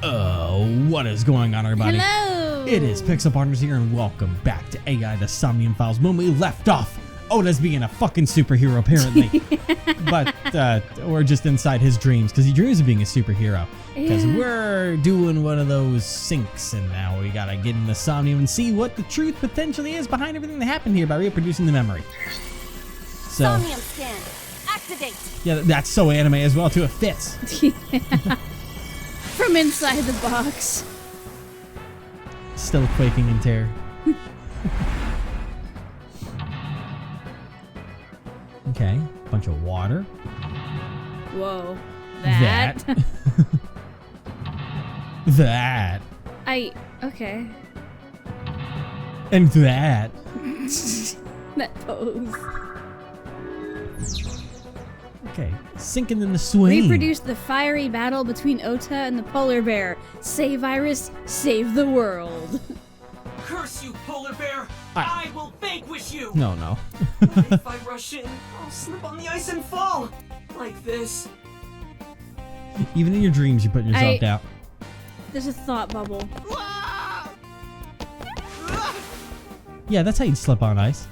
What is going on, everybody? Hello! It is Pixel Partners here, and welcome back to AI the Somnium Files. When we left off, Ota's being a fucking superhero, apparently. But we're just inside his dreams, because he dreams of being a superhero. Because we're doing one of those syncs, and now we gotta get in the Somnium and see what the truth potentially is behind everything that happened here by reproducing the memory. So, Somnium scan. Activate. yeah, that's so anime as well, too. It fits. From inside the box. Still quaking in terror. Okay, bunch of water. Whoa. That. That. Okay. And that. That pose. Okay, sinking in the swing. Reproduce the fiery battle between Ota and the polar bear. Save Iris, save the world. Curse you, polar bear! I will vanquish you! No. If I rush in, I'll slip on the ice and fall! Like this. Even in your dreams, you put yourself down. There's a thought bubble. Yeah, that's how you'd slip on ice.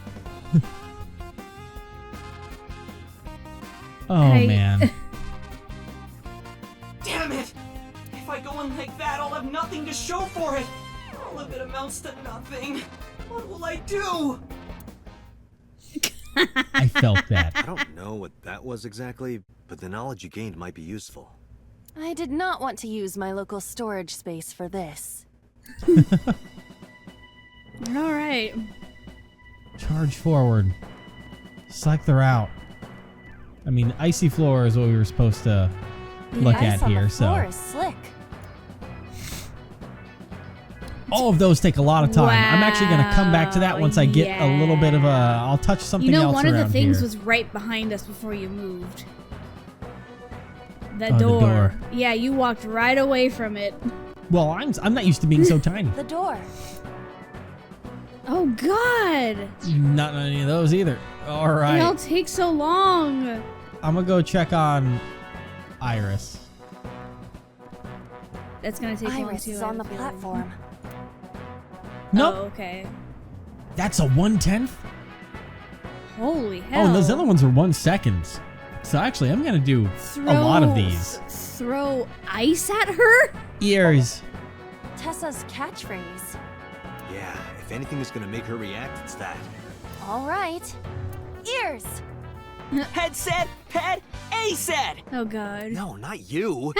Oh, man. Damn it! If I go in like that, I'll have nothing to show for it! All of it amounts to nothing. What will I do? I felt that. I don't know what that was exactly, but the knowledge you gained might be useful. I did not want to use my local storage space for this. Alright. Charge forward. Select the route. I mean, icy floor is what we were supposed to look The ice at on here, the so. floor is slick. All of those take a lot of time. I'm actually going to come back to that once I get a little bit of a... I'll touch something else around here. One of the things was right behind us before you moved. The Oh, door. the door. Yeah, you walked right away from it. Well, I'm not used to being so tiny. The door. Oh, God! Not any of those either. All right. They all take so long. I'm going to go check on Iris. That's going to take long, Iris too. is I on the have a feeling. platform. Nope. Oh, okay. That's a 1/10? Holy hell. Oh, and those other ones are 1 second. So actually, I'm going to do a lot of these. Throw ice at her? Ears. Tessa's catchphrase. Yeah, if anything is gonna make her react, it's that. All right. Ears. Head said, head, A said! Oh, God. No, not you!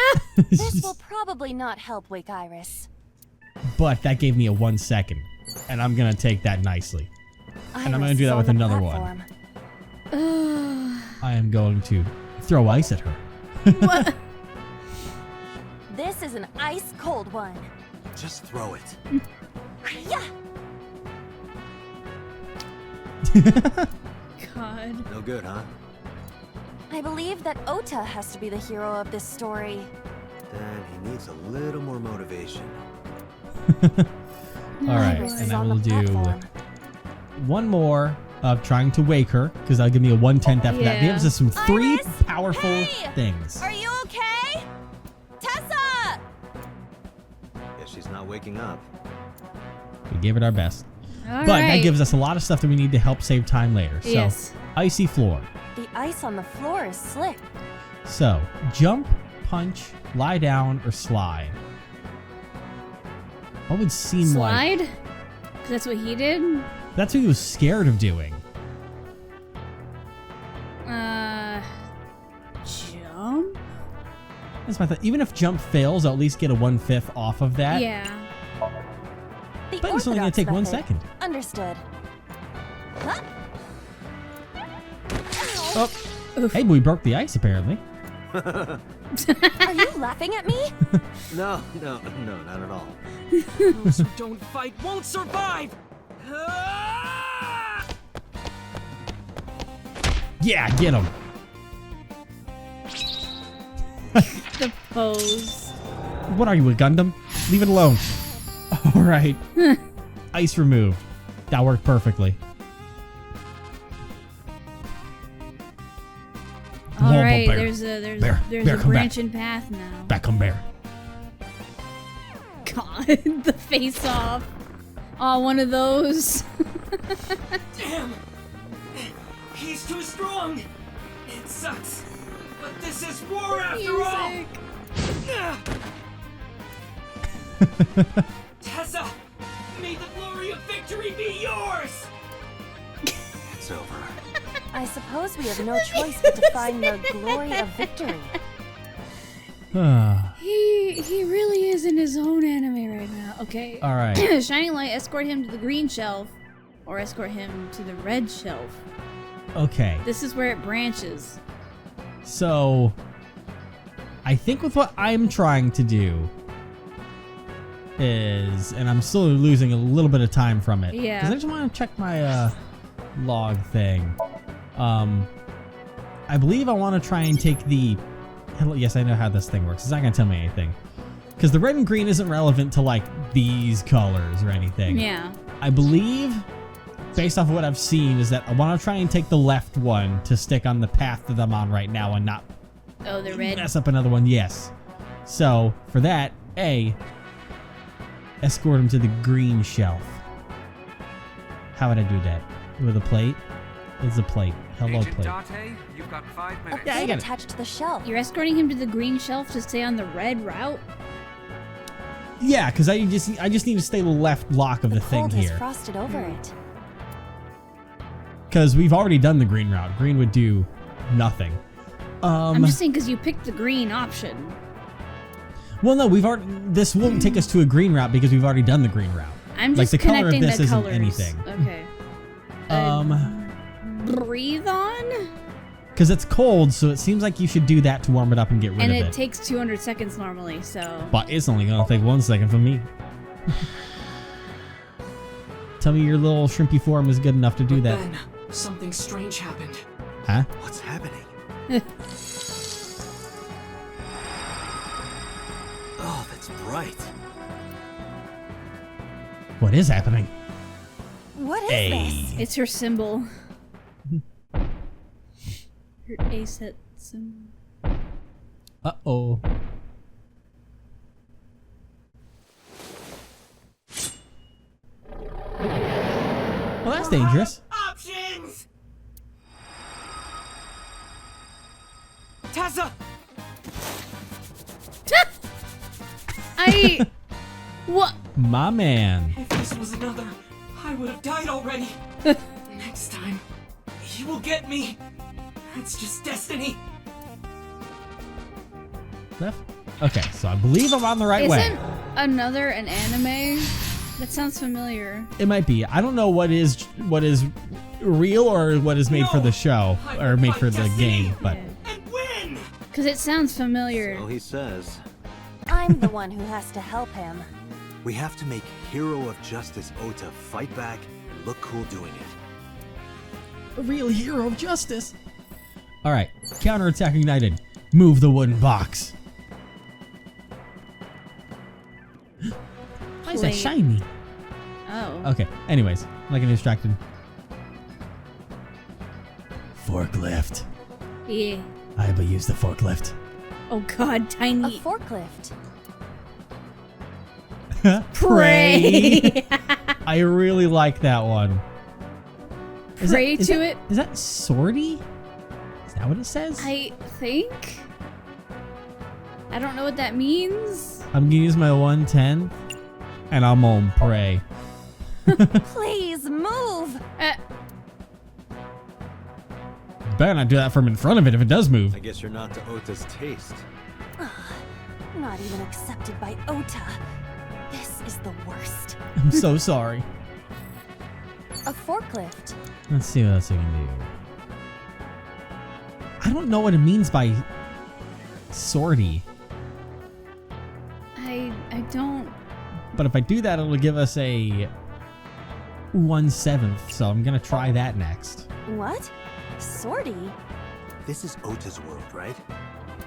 This will probably not help wake Iris. But that gave me a 1 second. And I'm going to take that nicely. And I'm going to do that with another one. I am going to throw ice at her. What? This is an ice cold one. Just throw it. Yeah. God. No good, huh? I believe that Ota has to be the hero of this story. Then he needs a little more motivation. All right, Iris and is I on will the do platform. one more of trying to wake her, because that'll give me a 1/10 after that. Yeah. Gives us some 3 Iris? powerful Hey! things. Are you okay? Tessa! Guess she's not waking up. We gave it our best. All But that right. gives us a lot of stuff that we need to help save time later. So, Yes. icy floor. The ice on the floor is slick. So, jump, punch, lie down, or slide. What would seem like... Slide? 'Cause that's what he did? That's what he was scared of doing. Jump? That's my thought. Even if jump fails, I'll at least get a 1/5 off of that. Yeah. The But it's only going orthodox to take 1 method. second. Understood. Huh? Oh. Hey, we broke the ice, apparently. Are you laughing at me? No, not at all. Those who don't fight won't survive! Ah! Yeah, get him. The pose. What are you, a Gundam? Leave it alone. All right. Ice removed. That worked perfectly. All right, bear. there's a Bear, there's bear, a come back. branching path now. Back on bear. God, the face off. Oh, one of those. Damn! He's too strong! It sucks, but this is war after all! Tessa! May the glory of victory be yours! It's over. I suppose we have no choice but to find the glory of victory. He really is in his own anime right now. Okay. All right. Shining light, escort him to the green shelf, or escort him to the red shelf. Okay. This is where it branches. So, I think with what I'm trying to do is, and I'm still losing a little bit of time from it. Yeah. Because I just want to check my log thing. I believe I want to try and take the... Yes, I know how this thing works. It's not going to tell me anything. Because the red and green isn't relevant to, like, these colors or anything. Yeah. I believe, based off of what I've seen, is that I want to try and take the left one to stick on the path that I'm on right now and not Oh, the red. mess up another one. Yes. So, for that, A, escort him to the green shelf. How would I do that? With a plate? It's a plate. Hello, Agent plate. Date, you've got 5 A minutes. Yeah, I plate get it. attached to the shelf. You're escorting him to the green shelf to stay on the red route? Yeah, because I just need to stay left block of the thing cold has here. frosted over it. Because we've already done the green route. Green would do nothing. I'm just saying because you picked the green option. Well, no, we've already. This won't take us to a green route because we've already done the green route. I'm Like, just the color of connecting this the isn't colors. anything. Okay. Breathe on? Because it's cold, so it seems like you should do that to warm it up and get rid And of it it. takes 200 seconds normally, so... But it's only gonna take 1 second for me. Tell me your little shrimpy form is good enough to do that. Then, something strange happened. Huh? What's happening? Oh, that's bright. What is happening? What is this? It's her symbol. Her A-set symbol. Uh-oh. Well, that's dangerous. Options! Tessa! What? My man. If this was another, I would have died already. Next time, he will get me. It's just destiny. Left? Okay, so I believe I'm on the right way. Isn't another an anime? That sounds familiar. It might be. I don't know what is real or what is made for the show or made for the game, but And win! Because it sounds familiar. So he says. I'm the one who has to help him. We have to make Hero of Justice Ota fight back and look cool doing it. a real hero of justice. All right, counterattack ignited. Move the wooden box. Why is that Plate. shiny? Oh. Okay, anyways, I'm not getting distracted. Forklift. Yeah. I will use the forklift. Oh god, A tiny. forklift. Pray. I really like that one. Pray to it. Is that sortie? Is that what it says? I think. I don't know what that means. I'm gonna use my 110 and I'm on pray. Please move. Better not do that from in front of it if it does move. I guess you're not to Ota's taste. Not even accepted by Ota. This is the worst. I'm so sorry. A forklift. Let's see what else I can do. I don't know what it means by sortie. I don't. But if I do that, it'll give us a 1/7. So I'm gonna try that next. What? Sortie? This is Ota's world, right?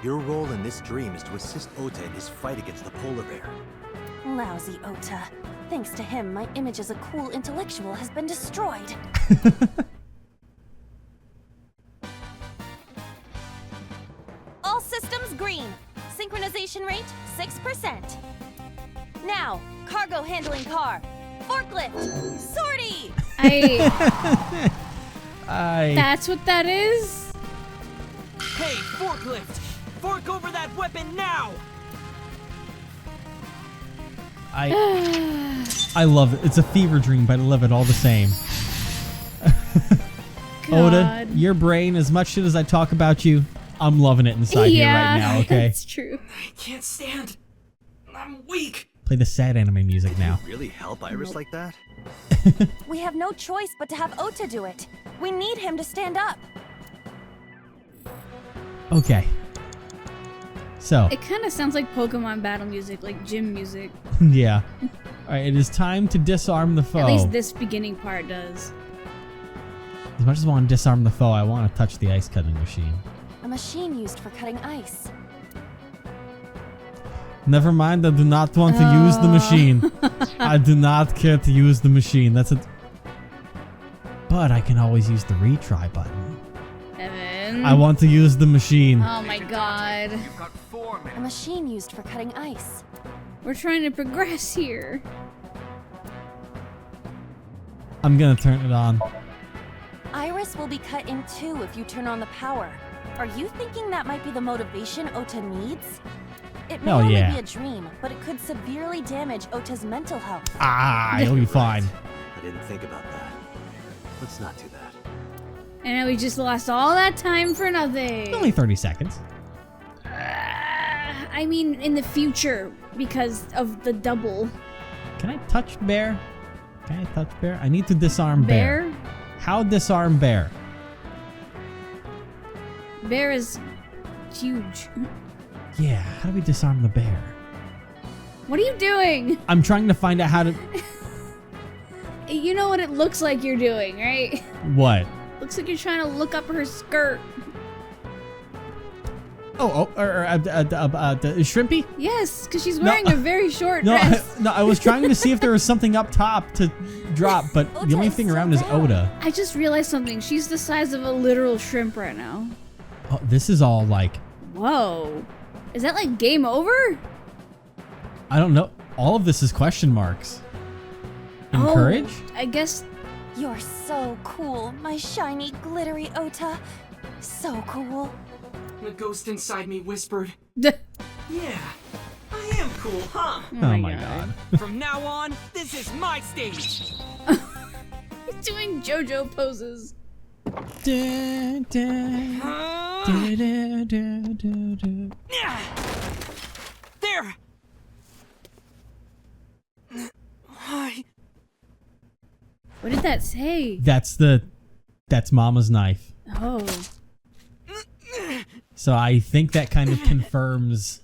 Your role in this dream is to assist Ota in his fight against the polar bear. Lousy Ota. Thanks to him, my image as a cool intellectual has been destroyed. All systems green. Synchronization rate 6%. Now, cargo handling car. Forklift. Sortie. That's what that is? Hey, forklift! Fork over that weapon now! I love it. It's a fever dream, but I love it all the same. Ota, your brain, as much shit as I talk about you, I'm loving it inside here right now, okay? That's true. I can't stand. I'm weak. Play the sad anime music now. Really help Iris like that? We have no choice but to have Ota do it. We need him to stand up. Okay. So. It kind of sounds like Pokemon battle music, like gym music. Yeah. Alright, it is time to disarm the foe. At least this beginning part does. As much as I want to disarm the foe, I want to touch the ice cutting machine. A machine used for cutting ice. Never mind, I do not want to use the machine. I do not care to use the machine. That's it. But I can always use the retry button. Evan. I want to use the machine. Oh my god. A machine used for cutting ice. We're trying to progress here. I'm gonna turn it on. Iris will be cut in two if you turn on the power. Are you thinking that might be the motivation Ota needs? It may Hell only yeah. be a dream, but it could severely damage Ota's mental health. Ah, it'll be fine. I didn't think about that. Let's not do that. And now we just lost all that time for nothing. Only 30 seconds. I mean, in the future, because of the double. Can I touch Bear? Can I touch Bear? I need to disarm Bear. Bear? How disarm Bear? Bear is huge. Yeah, how do we disarm the bear? What are you doing? I'm trying to find out how to... You know what it looks like you're doing, right? What? Looks like you're trying to look up her skirt. Shrimpy? Yes, because she's wearing a very short No, dress. I was trying to see if there was something up top to drop, but the only is thing still around is down. Ota. I just realized something. She's the size of a literal shrimp right now. Oh, this is all like... Whoa. Is that like game over? I don't know. All of this is question marks. Encourage? Oh, I guess. You're so cool, my shiny, glittery Ota. So cool. The ghost inside me whispered, Oh yeah, I am cool, huh? Oh my god. From now on, this is my stage. He's doing JoJo poses. Dun, dun, Huh? dun, dun, dun, dun, dun. Yeah. There. Why? What did that say? That's Mama's knife. Oh. So I think that kind of confirms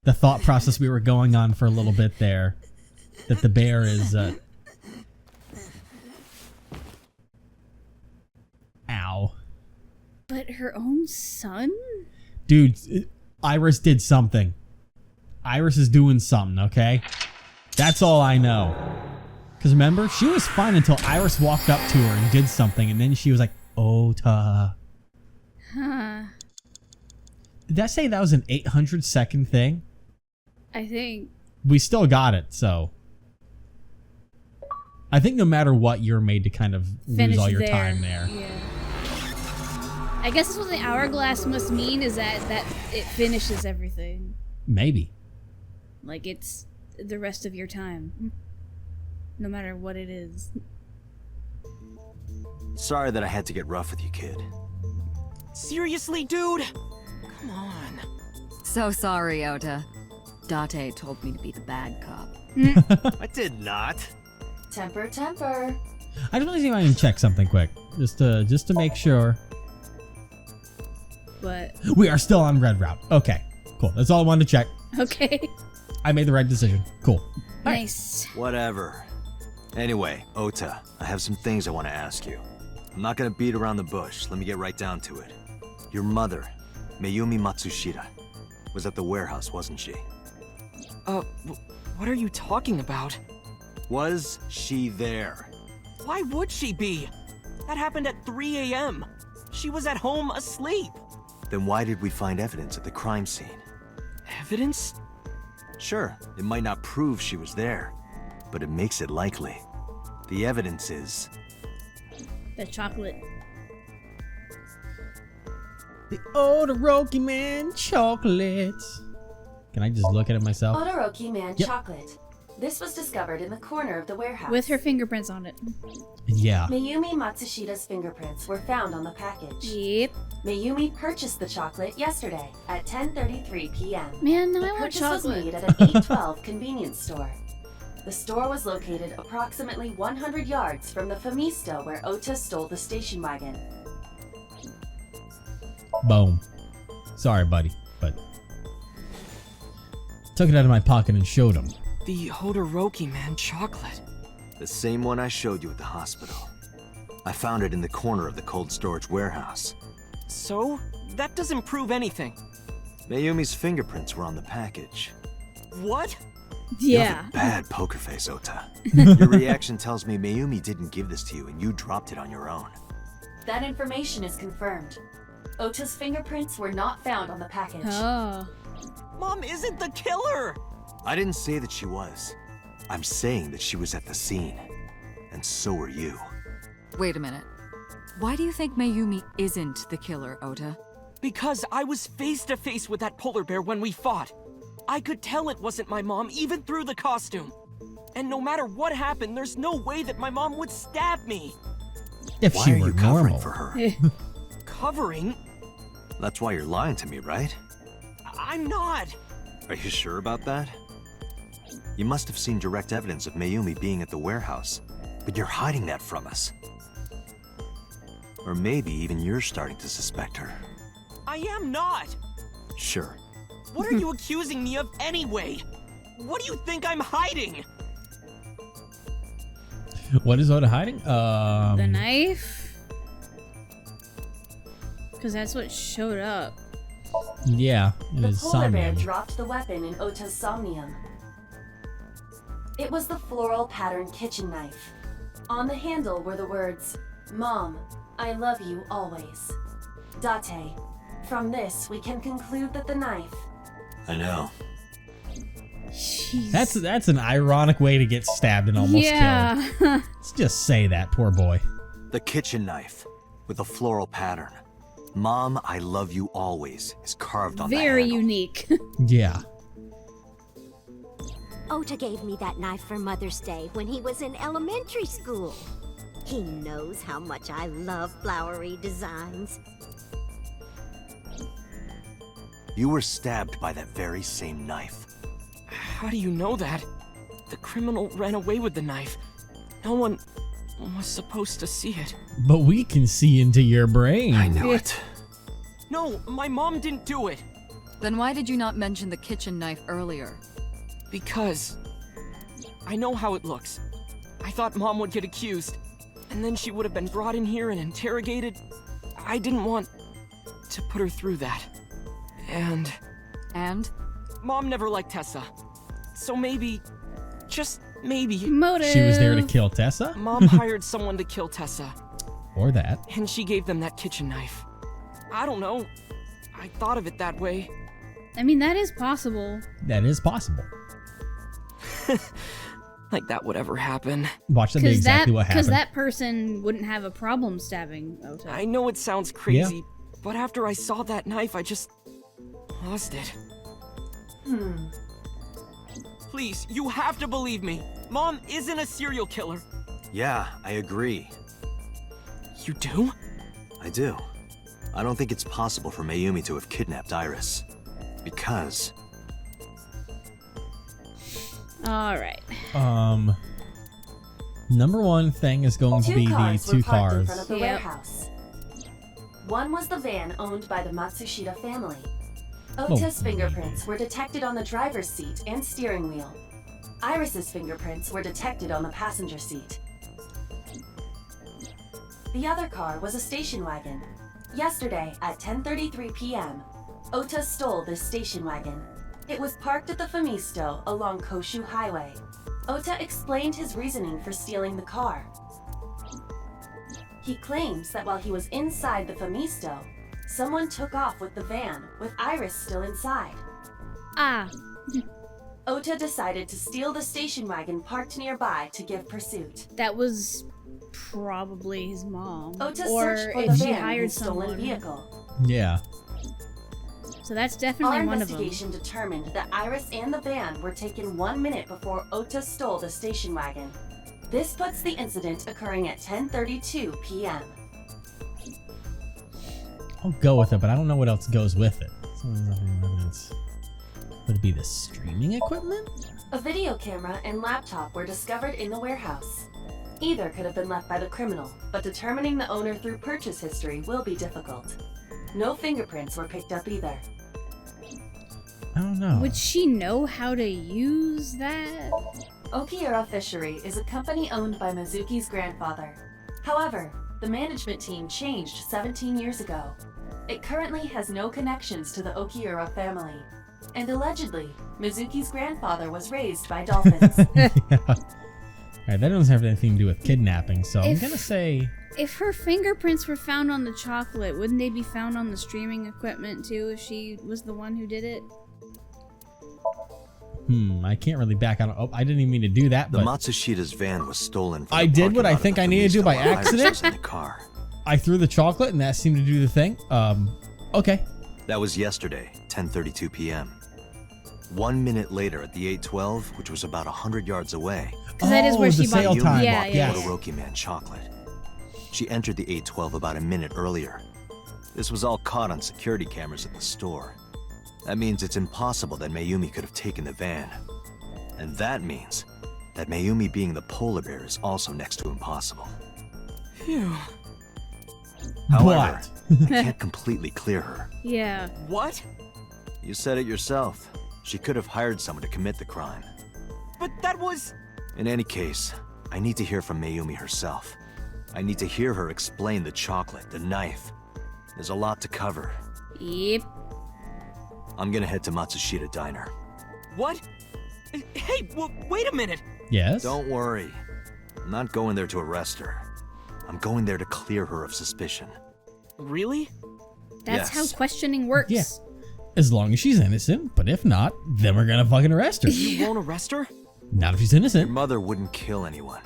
the thought process we were going on for a little bit there. That the bear is, Ow. But her own son? Dude, Iris did something. Iris is doing something, okay? That's all I know. Because remember, she was fine until Iris walked up to her and did something, and then she was like, Ota. Huh. Did that say that was an 800-second thing? I think. We still got it, so... I think no matter what, you're made to kind of Finish lose all your there. time there. Yeah. I guess that's what the hourglass must mean, is that it finishes everything. Maybe. Like it's the rest of your time. No matter what it is. Sorry that I had to get rough with you, kid. Seriously, dude? Come on. So sorry, Ota. Date told me to be the bad cop. I did not. Temper, temper. I just want to see if I can check something quick. Just to make sure. But We are still on red route. Okay, cool. That's all I wanted to check. okay. I made the right decision. Cool. Nice. Whatever. Anyway, Ota, I have some things I want to ask you. I'm not gonna beat around the bush. Let me get right down to it. Your mother, Mayumi Matsushita, was at the warehouse, wasn't she? What are you talking about? Was she there? Why would she be? That happened at 3 a.m. She was at home asleep. Then why did we find evidence at the crime scene? Evidence? Sure, it might not prove she was there, but it makes it likely. The evidence is... The chocolate. The Otoroki Man chocolate. Can I just look at it myself? Otoroki Man Yep. chocolate. This was discovered in the corner of the warehouse. With her fingerprints on it. Yeah. Mayumi Matsushida's fingerprints were found on the package. Yep. Mayumi purchased the chocolate yesterday at 10:33 p.m. Man, now The I want purchase was chocolate. made at an 812 convenience store. The store was located approximately 100 yards from the Famisto where Ota stole the station wagon. Boom. Sorry, buddy, but took it out of my pocket and showed him. The Hodoroki Man chocolate. The same one I showed you at the hospital. I found it in the corner of the cold storage warehouse. So? That doesn't prove anything. Mayumi's fingerprints were on the package. What? You Yeah. have a bad poker face, Ota. Your reaction tells me Mayumi didn't give this to you and you dropped it on your own. That information is confirmed. Ota's fingerprints were not found on the package. Oh. Mom isn't the killer! I didn't say that she was. I'm saying that she was at the scene. And so were you. Wait a minute. Why do you think Mayumi isn't the killer, Ota? Because I was face to face with that polar bear when we fought. I could tell it wasn't my mom even through the costume. And no matter what happened, there's no way that my mom would stab me. If Why she are were you covering normal. for her? Covering? That's why you're lying to me, right? I'm not. Are you sure about that? You must have seen direct evidence of Mayumi being at the warehouse, but you're hiding that from us. Or maybe even you're starting to suspect her. I am not. Sure. What are you accusing me of anyway? What do you think I'm hiding? What is Ota hiding? The knife? Because that's what showed up. Yeah, it The is polar bear Somnium. dropped the weapon in Ota's Somnium. It was the floral pattern kitchen knife. On the handle were the words, "Mom, I love you always." Date. From this, we can conclude that the knife... I know. Jeez. That's an ironic way to get stabbed and almost killed. yeah. Let's just say that, poor boy. The kitchen knife with a floral pattern. Mom, I love you always is carved on Very the handle. unique. Yeah. Ota gave me that knife for Mother's Day when he was in elementary school. He knows how much I love flowery designs. You were stabbed by that very same knife. How do you know that? The criminal ran away with the knife. No one was supposed to see it. But we can see into your brain. I knew it. No, my mom didn't do it. Then why did you not mention the kitchen knife earlier? Because I know how it looks. I thought Mom would get accused, and then she would have been brought in here and interrogated. I didn't want to put her through that. And And? Mom never liked Tessa. So maybe, just maybe, Motive. She was there to kill Tessa? Mom hired someone to kill Tessa, Or that. and she gave them that kitchen knife. I don't know. I thought of it that way. I mean, that is possible. That is possible. Like that would ever happen. Watch that be Because exactly what happened. that person wouldn't have a problem stabbing Ota. I know it sounds crazy, but after I saw that knife, I just lost it. Please, you have to believe me. Mom isn't a serial killer. Yeah, I agree. You do? I do. I don't think it's possible for Mayumi to have kidnapped Iris. Because... All right. Number one thing is going to be Two the cars two were parked in cars. front of the Yep. warehouse. One was the van owned by the Matsushita family. Oh. Ota's fingerprints were detected on the driver's seat and steering wheel. Iris's fingerprints were detected on the passenger seat. The other car was a station wagon. Yesterday at 10:33 p.m., Ota stole this station wagon. It was parked at the Famisto along Koshu Highway. Ota explained his reasoning for stealing the car. He claims that while he was inside the Famisto, someone took off with the van with Iris still inside. Ah. Ota decided to steal the station wagon parked nearby to give pursuit. That was probably his mom. Ota or searched for if the she van hired and stolen someone. vehicle. Yeah. So that's definitely Our one of them. investigation determined that Iris and the van were taken 1 minute before Ota stole the station wagon. This puts the incident occurring at 10:32 p.m. I'll go with it, but I don't know what else goes with it. So there's nothing evidence. Would it be the streaming equipment? A video camera and laptop were discovered in the warehouse. Either could have been left by the criminal, but determining the owner through purchase history will be difficult. No fingerprints were picked up either. I don't know. Would she know how to use that? Okiura Fishery is a company owned by Mizuki's grandfather. However, the management team changed 17 years ago. It currently has no connections to the Okiura family. And allegedly, Mizuki's grandfather was raised by dolphins. Yeah. Alright, that doesn't have anything to do with kidnapping, so I'm If- gonna say... If her fingerprints were found on the chocolate, wouldn't they be found on the streaming equipment too if she was the one who did it? I can't really back out. Oh, I didn't even mean to do that, The but Matsushida's van was stolen from I the did parking what I lot of think the I needed to do by Famisto while Iris accident. was in the car. I threw the chocolate and that seemed to do the thing. Okay. That was yesterday, 10:32 p.m. 1 minute later at the 812, which was about 100 yards away, Because that is where the she bought sale it. time. Yeah, bought yeah. the Todoroki Man chocolate. She entered the 812 about a minute earlier. This was all caught on security cameras at the store. That means it's impossible that Mayumi could have taken the van. And that means that Mayumi being the polar bear is also next to impossible. Phew. However, I can't completely clear her. Yeah. What? You said it yourself. She could have hired someone to commit the crime. But that was... In any case, I need to hear from Mayumi herself. I need to hear her explain the chocolate, the knife. There's a lot to cover. Yep. I'm gonna head to Matsushita Diner. What? Hey, wait a minute. Yes. Don't worry. I'm not going there to arrest her. I'm going there to clear her of suspicion. Really? That's Yes. how questioning works. Yeah. As long as she's innocent, but if not, then we're gonna fucking arrest her. You won't arrest her? Not if she's Your innocent. mother wouldn't kill anyone.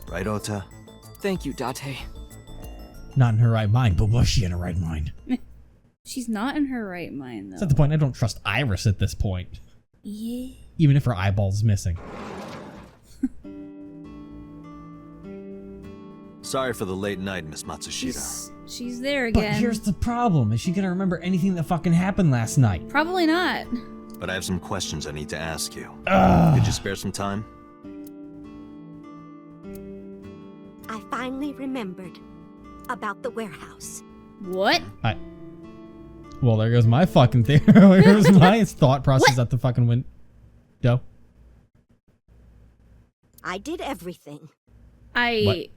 Right, Ota? Thank you, Date. Not in her right mind, but was she in her right mind? She's not in her right mind, though. That's at the point I don't trust Iris at this point. Yeah. Even if her eyeball's missing. Sorry for the late night, Miss Matsushita. She's there But again. here's the problem. Is she gonna remember anything that fucking happened last night? Probably not. But I have some questions I need to ask you. Ugh. Could you spare some time? I finally remembered about the warehouse. What? Well, there goes my fucking theory. There goes my thought process at the fucking window. I did everything. I...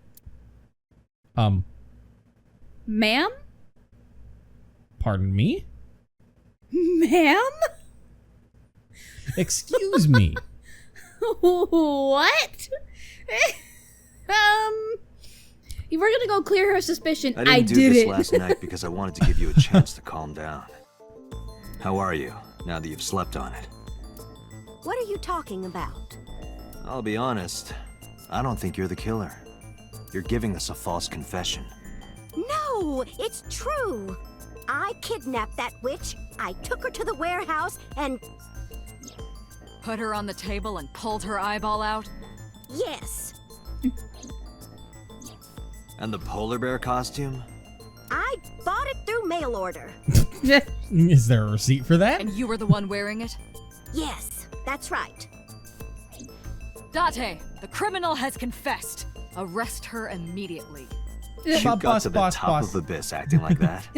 What? Ma'am? Pardon me? Ma'am? Excuse me. What? You were gonna go clear her suspicion. I didn't do did this it. last night because I wanted to give you a chance to calm down. How are you, now that you've slept on it? What are you talking about? I'll be honest, I don't think you're the killer. You're giving us a false confession. No, it's true. I kidnapped that witch. I took her to the warehouse and Put her on the table and pulled her eyeball out? yes, And the polar bear costume? I bought it through mail order. Is there a receipt for that? And you were the one wearing it? Yes, that's right. Date, the criminal has confessed. Arrest her immediately. You got Boss, to the boss, top boss. of Abyss acting like that?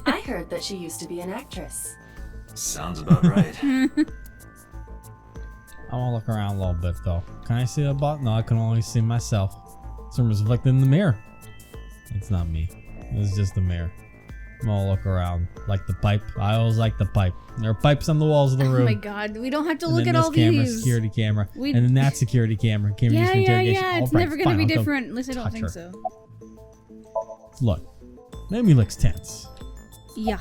I heard that she used to be an actress. Sounds about right. I want to look around a little bit though. Can I see the bot? No, I can only see myself. Someone's reflected in the mirror. It's not me. It's just the mirror. I'm gonna look around. Like the pipe. I always like the pipe. There are pipes on the walls of the Oh room. my god, we don't have to And look then at this all camera, these. security camera, We- and then that security camera. Camera used for interrogation. Yeah. All It's right, never gonna fine, be I'll go different. At least I don't touch think her. so. Look, Mayumi looks tense. Yeah.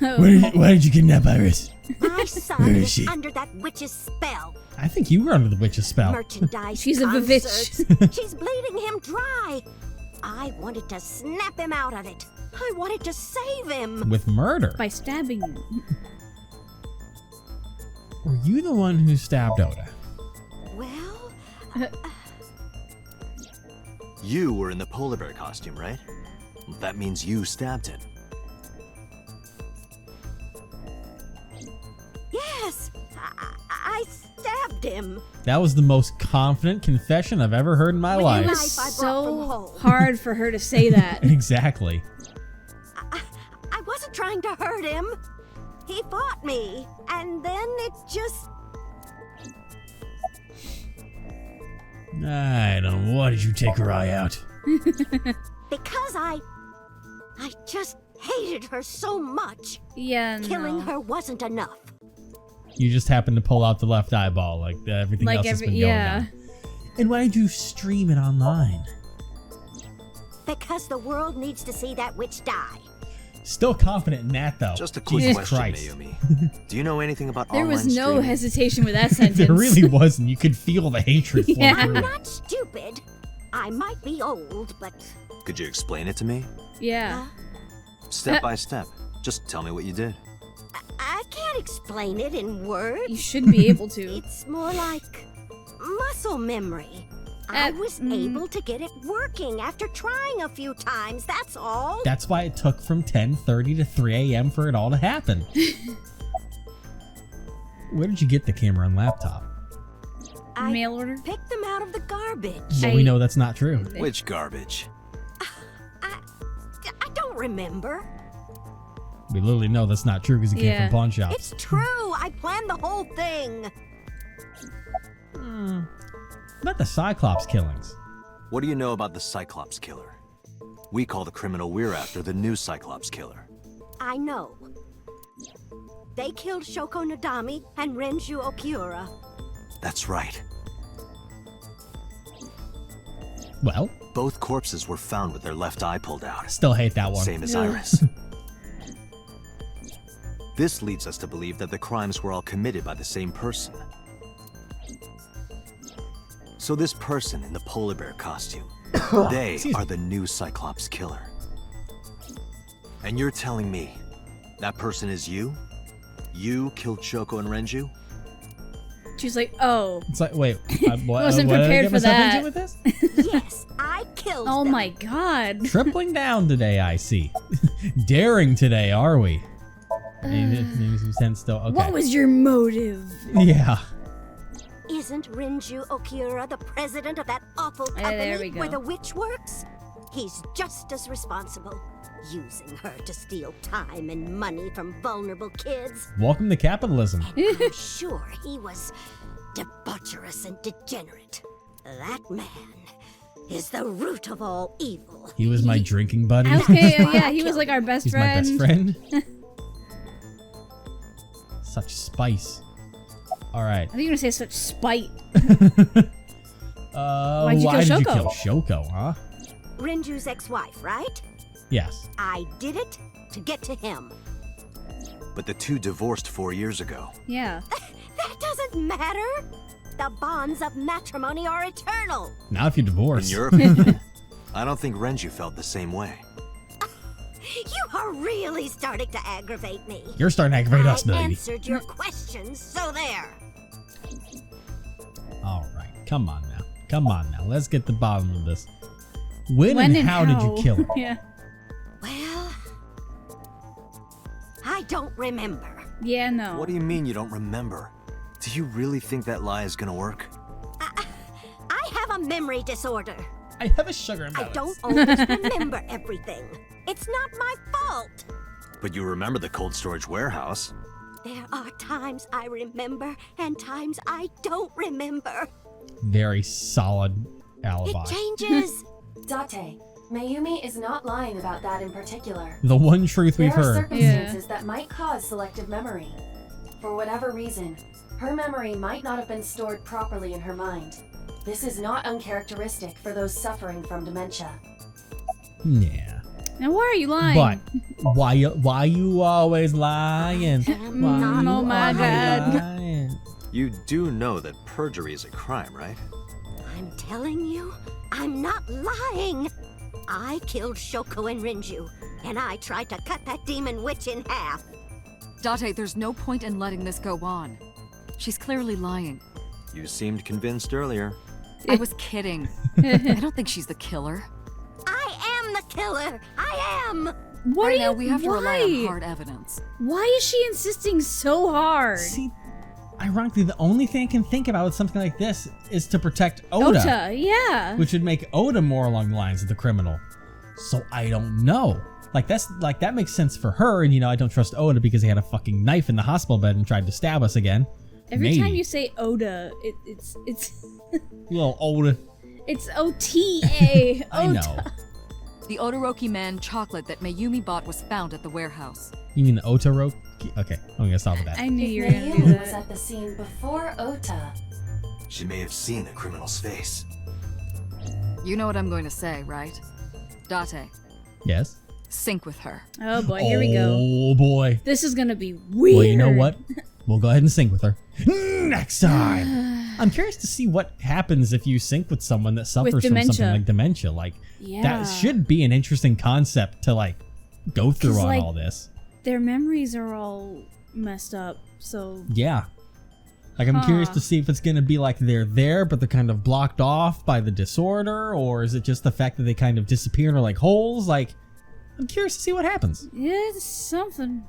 Why did you kidnap Iris? My son Where is is she? under that witch's spell. I think you were under the witch's spell. Merchandise She's a concerts. vivitch. She's bleeding him dry. I wanted to snap him out of it. I wanted to save him. With murder. By stabbing him. Were you the one who stabbed Ota? Well, You were in the polar bear costume, right? That means you stabbed it. yes, I stabbed him. That was the most confident confession I've ever heard in my It life. was Life I brought from so home. hard for her to say that. Exactly. I wasn't trying to hurt him. He fought me, and then it just... I don't know. Why did you take her eye out? Because I just hated her so much. Yeah, no. Killing her wasn't enough. You just happened to pull out the left eyeball like everything Like else has been yeah. going on. And why did you stream it online? Because the world needs to see that witch die. Still confident in that, though. Just a quick Jesus question, Christ. Mayumi. Do you know anything about There online was no streaming? hesitation with that sentence. There really wasn't. You could feel the hatred flow Yeah. through I'm it. not stupid. I might be old, but Could you explain it to me? Yeah. Step by step. Just tell me what you did. I can't explain it in words. You should be able to. It's more like muscle memory. I was able to get it working after trying a few times, that's all. That's why it took from 10:30 to 3 a.m. for it all to happen. Where did you get the camera and laptop? I Mail order? picked them out of the garbage. Well, we know that's not true. Which garbage? I don't remember. We literally know that's not true because it came Yeah. from pawn shops. It's true. I planned the whole thing. Not the Cyclops killings. What do you know about the Cyclops killer? We call the criminal we're after the new Cyclops killer. I know. They killed Shoko Nadami and Renju Okiura. That's right. Well, Both corpses were found with their left eye pulled out. still hate that one. Same as Ugh. Iris. This leads us to believe that the crimes were all committed by the same person. So this person in the polar bear costume, they Excuse are me. the new Cyclops killer. And you're telling me that person is you? You killed Shoko and Renju? She's like, oh. It's like, wait, what, Wasn't what did I prepared get for myself that. into with this? Yes, I killed Oh them. my god. Tripling down today, I see. Daring today, are we? Maybe some sense still. Okay. What was your motive? Yeah. Isn't Renju Okiura the president of that awful company there we go. where the witch works? He's just as responsible. Using her to steal time and money from vulnerable kids. Welcome to capitalism. I'm sure he was debaucherous and degenerate. That man is the root of all evil. He was my drinking buddy. Okay, oh yeah, he was like our best He's friend. my best friend. Such spice. All right. I think you're gonna say such spite. Why you kill did you Shoko? kill Shoko, huh? Renju's ex-wife, right? Yes. I did it to get to him. But the two divorced 4 years ago. Yeah. That doesn't matter. The bonds of matrimony are eternal. Not if you In divorce. your opinion, I don't think Renju felt the same way. You are really starting to aggravate me. You're starting to aggravate us, I lady. answered your questions, so there. All right. Come on now. Come on now. Let's get to the bottom of this. When and how did you kill her? Yeah. Well, I don't remember. Yeah, no. What do you mean you don't remember? Do you really think that lie is gonna work? I have a memory disorder. I have a sugar I imbalance. don't always remember everything. It's not my fault. But you remember the cold storage warehouse. There are times I remember and times I don't remember. Very solid alibi. It changes. Date, Mayumi is not lying about that in particular. The one truth we've There are heard. circumstances that might cause selective memory. For whatever reason, her memory might not have been stored properly in her mind. This is not uncharacteristic for those suffering from dementia. Yeah. Now why are you lying? But why you always lying? Why Oh you my always God. lying? You do know that perjury is a crime, right? I'm telling you, I'm not lying. I killed Shoko and Rinju, and I tried to cut that demon witch in half. Date, there's no point in letting this go on. She's clearly lying. You seemed convinced earlier. I was kidding. I don't think she's the killer. I am the killer. I am. What Right are now, you? we have to rely on why? hard evidence. Why is she insisting so hard? See, ironically, the only thing I can think about with something like this is to protect Ota, Ota, yeah. which would make Ota more along the lines of the criminal. So I don't know. That makes sense for her, and I don't trust Ota because he had a fucking knife in the hospital bed and tried to stab us again. Every Maybe. time you say Ota, it's Little Ota. it's OTA. I know. The Odoroki Man chocolate that Mayumi bought was found at the warehouse. You mean the Otaro? Okay, I'm gonna stop with that. I knew If you were gonna do Mayumi was that. at the scene before Ota, She may have seen the criminal's face. You know what I'm going to say, right? Date, Yes. sync with her. Oh boy, here we go. Oh boy. This is gonna be weird. Well, you know what? We'll go ahead and sync with her next time. I'm curious to see what happens if you sync with someone that suffers from dementia. something like dementia. Like Yeah. that should be an interesting concept to go through 'Cause, on like, all this. Their memories are all messed up, so Yeah. I'm curious Huh. to see if it's going to be like they're there, but they're kind of blocked off by the disorder, or is it just the fact that they kind of disappear into holes? I'm curious to see what happens. yeah, it's something.